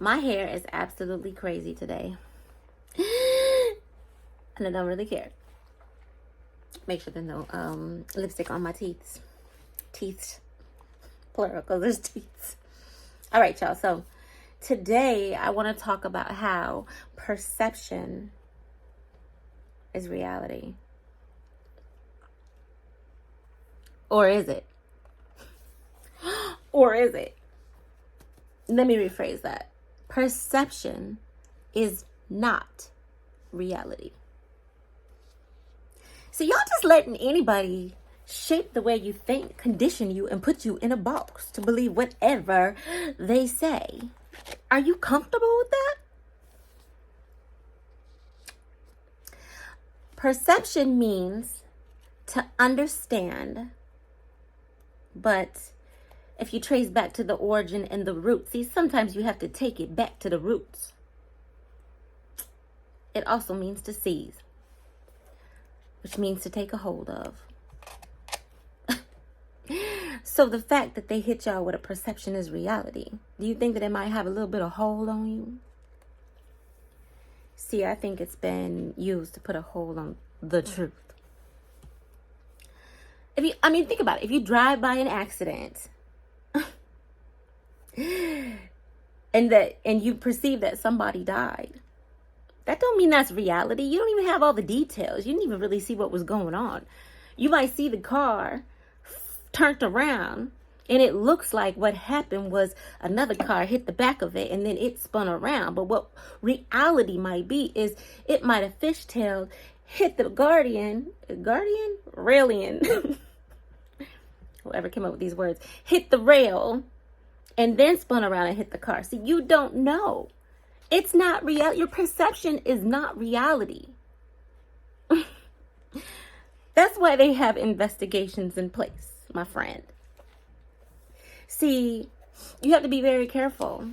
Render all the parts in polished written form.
My hair is absolutely crazy today. And I don't really care. Make sure there's no lipstick on my teeth. Teeth. Plural, because there's teeth. All right, y'all. So today I want to talk about how perception is reality. Or is it? Or is it? Let me rephrase that. Perception is not reality. So y'all just letting anybody shape the way you think, condition you, and put you in a box to believe whatever they say. Are you comfortable with that? Perception means to understand, but if you trace back to the origin and the roots, see, sometimes you have to take it back to the roots. It also means to seize, which means to take a hold of. So the fact that they hit y'all with a perception is reality, do you think that it might have a little bit of hold on you? See, I think it's been used to put a hold on the truth. Think about it. If you drive by an accident and you perceive that somebody died, that don't mean that's reality. You don't even have all the details. You didn't even really see what was going on. You might see the car turned around and it looks like what happened was another car hit the back of it and then it spun around. But what reality might be is it might have fishtailed, hit the railing, whoever came up with these words, hit the rail and then spun around and hit the car. So you don't know. It's not real. Your perception is not reality. That's why they have investigations in place, my friend. See, you have to be very careful.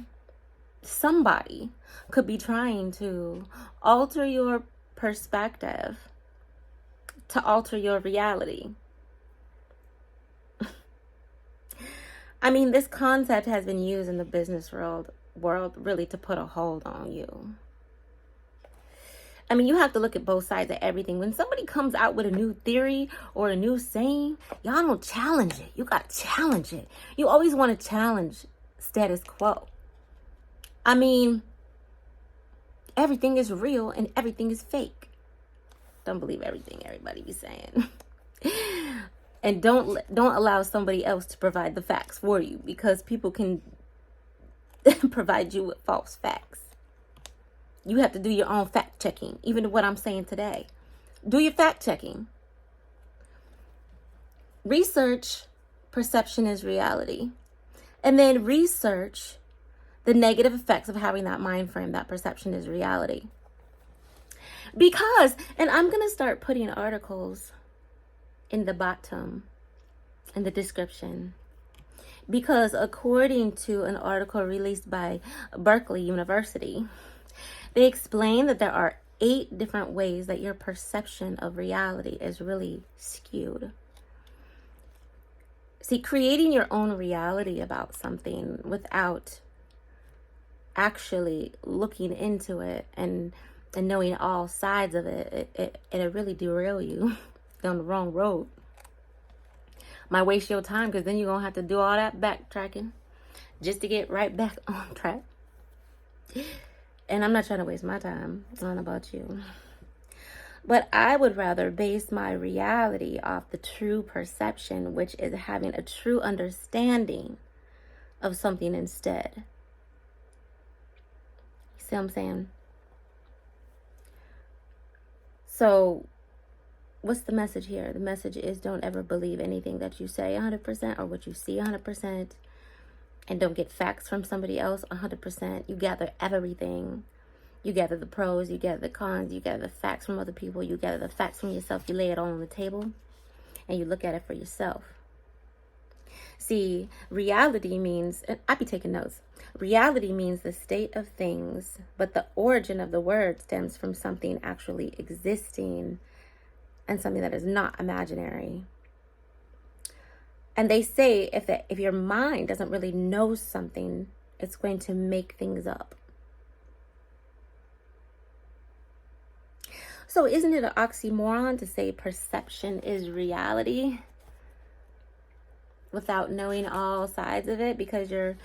Somebody could be trying to alter your perspective to alter your reality. This concept has been used in the business world really to put a hold on you. You have to look at both sides of everything. When somebody comes out with a new theory or a new saying, y'all don't challenge it. You got to challenge it. You always want to challenge status quo. Everything is real and everything is fake. Don't believe everything everybody be saying. And don't allow somebody else to provide the facts for you, because people can provide you with false facts. You have to do your own fact checking. Even what I'm saying today, do your fact checking. Research perception is reality, and then research the negative effects of having that mind frame that perception is reality. Because, and I'm going to start putting articles in the bottom, in the description, because according to an article released by Berkeley University, they explain that there are 8 different ways that your perception of reality is really skewed. See, creating your own reality about something without actually looking into it and knowing all sides of it'll really derail you down the wrong road. Might waste your time, because then you're going to have to do all that backtracking just to get right back on track. And I'm not trying to waste my time. I don't know about you. But I would rather base my reality off the true perception, which is having a true understanding of something instead. You see what I'm saying? So, what's the message here? The message is, don't ever believe anything that you say 100% or what you see 100%. And don't get facts from somebody else 100%. You gather everything. You gather the pros, you gather the cons, you gather the facts from other people, you gather the facts from yourself, you lay it all on the table, and you look at it for yourself. See, reality means, and I be taking notes, reality means the state of things, but the origin of the word stems from something actually existing and something that is not imaginary. And they say if your mind doesn't really know something It's going to make things up. So isn't it an oxymoron to say perception is reality without knowing all sides of it? Because your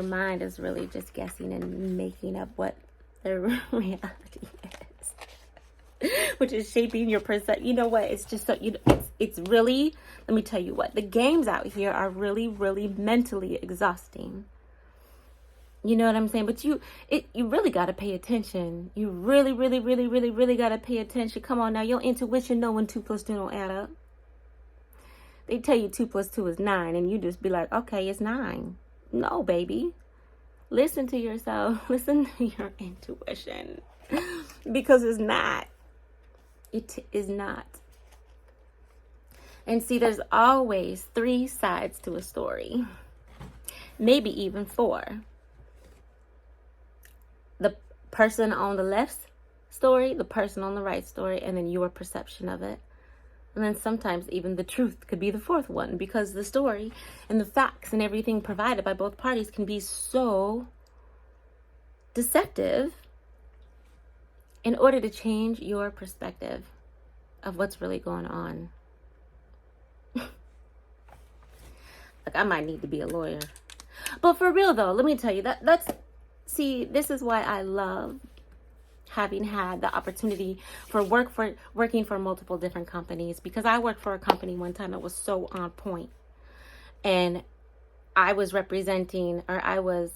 mind is really just guessing and making up what the reality is, which is shaping your perception. You know what? It's just so it's really, let me tell you what, the games out here are really, really mentally exhausting. You know what I'm saying? But you really got to pay attention. You really, really, really, really, really got to pay attention. Come on now. Your intuition know when 2 plus 2 don't add up. They tell you 2 plus 2 is 9. And you just be like, okay, it's 9. No, baby. Listen to yourself. Listen to your intuition. Because it's not. It is not. And see, there's always 3 sides to a story. Maybe even 4. The person on the left story, the person on the right story, and then your perception of it. And then sometimes even the truth could be the 4th one, because the story and the facts and everything provided by both parties can be so deceptive in order to change your perspective of what's really going on. Like, I might need to be a lawyer. But for real though, let me tell you, see, this is why I love having had the opportunity for working for multiple different companies, because I worked for a company one time that was so on point, and I was representing, or I was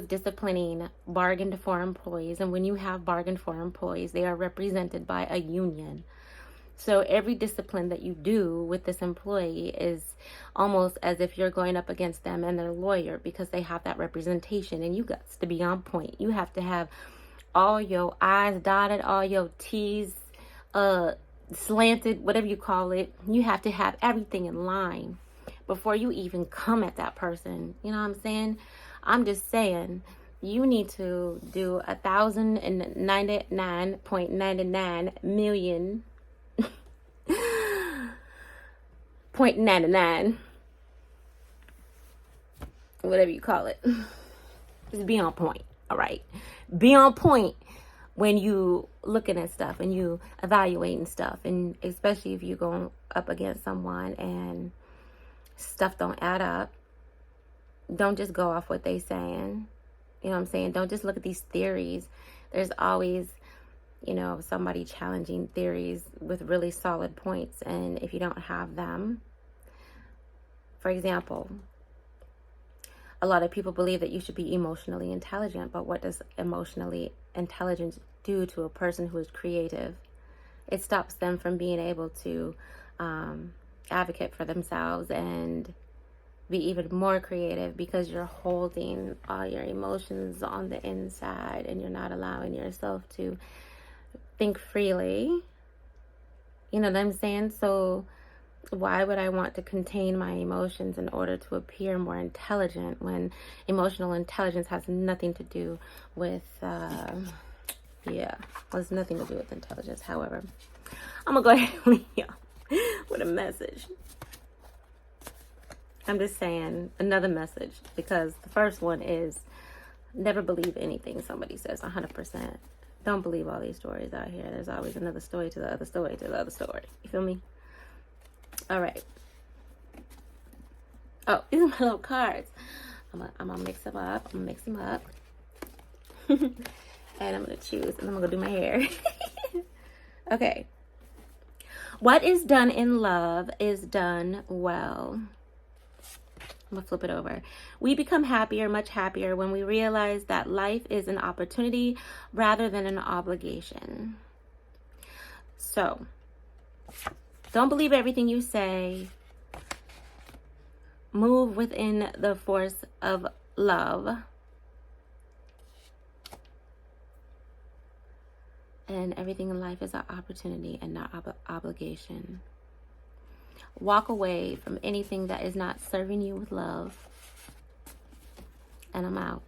disciplining bargained for employees. And when you have bargained for employees, they are represented by a union. So every discipline that you do with this employee is almost as if you're going up against them and their lawyer, because they have that representation, and you got to be on point. You have to have all your I's dotted, all your T's slanted, whatever you call it. You have to have everything in line before you even come at that person. You know what I'm saying? I'm just saying, you need to do 1,099.99 million 0.99, whatever you call it. Just be on point. All right, be on point when you looking at stuff and you evaluating stuff, and especially if you're going up against someone and stuff don't add up. Don't just go off what they saying. You know what I'm saying? Don't just look at these theories. There's always, somebody challenging theories with really solid points. And if you don't have them, for example, a lot of people believe that you should be emotionally intelligent, but what does emotionally intelligence do to a person who is creative? It stops them from being able to advocate for themselves and be even more creative, because you're holding all your emotions on the inside and you're not allowing yourself to think freely. You know what I'm saying? So why would I want to contain my emotions in order to appear more intelligent, when emotional intelligence has nothing to do with, has nothing to do with intelligence. However, I'm going to go ahead and leave y'all with a message. I'm just saying another message, because the first one is never believe anything somebody says 100%. Don't believe all these stories out here. There's always another story to the other story to the other story. You feel me? All right. Oh, these are my little cards. I'm gonna mix them up. And I'm gonna choose, and I'm gonna do my hair. Okay. What is done in love is done well. I'm gonna flip it over. We become happier, much happier, when we realize that life is an opportunity rather than an obligation. So, don't believe everything you say. Move within the force of love. And everything in life is an opportunity and not obligation. Walk away from anything that is not serving you with love. And I'm out.